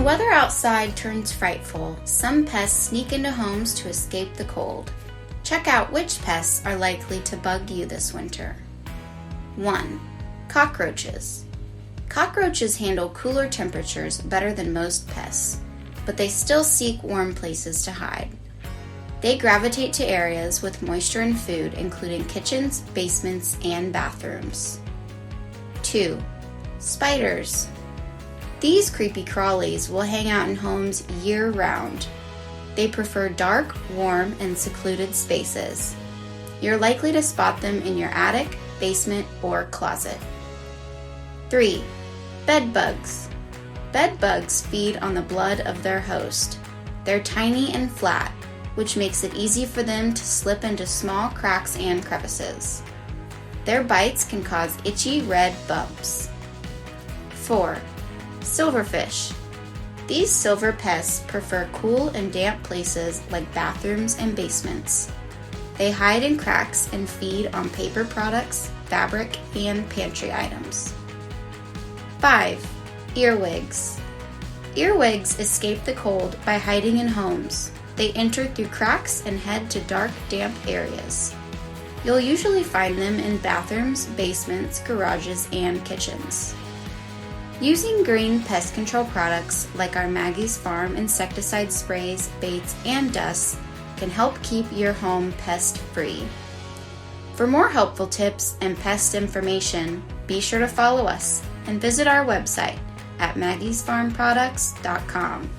weather outside turns frightful, some pests sneak into homes to escape the cold. Check out which pests are likely to bug you this winter. 1. Cockroaches. Cockroaches handle cooler temperatures better than most pests, but they still seek warm places to hide. They gravitate to areas with moisture and food, including kitchens, basements, and bathrooms. 2. Spiders. These creepy crawlies will hang out in homes year-round. They prefer dark, warm, and secluded spaces. You're likely to spot them in your attic, basement, or closet. 3. Bed bugs. Bed bugs feed on the blood of their host. They're tiny and flat, which makes it easy for them to slip into small cracks and crevices. Their bites can cause itchy red bumps. 4. Silverfish. These silver pests prefer cool and damp places like bathrooms and basements. They hide in cracks and feed on paper products, fabric, and pantry items. 5. Earwigs. Earwigs escape the cold by hiding in homes. They enter through cracks and head to dark, damp areas. You'll usually find them in bathrooms, basements, garages, and kitchens. Using green pest control products like our Maggie's Farm insecticide sprays, baits, and dusts can help keep your home pest-free. For more helpful tips and pest information, be sure to follow us and visit our website at maggiesfarmproducts.com.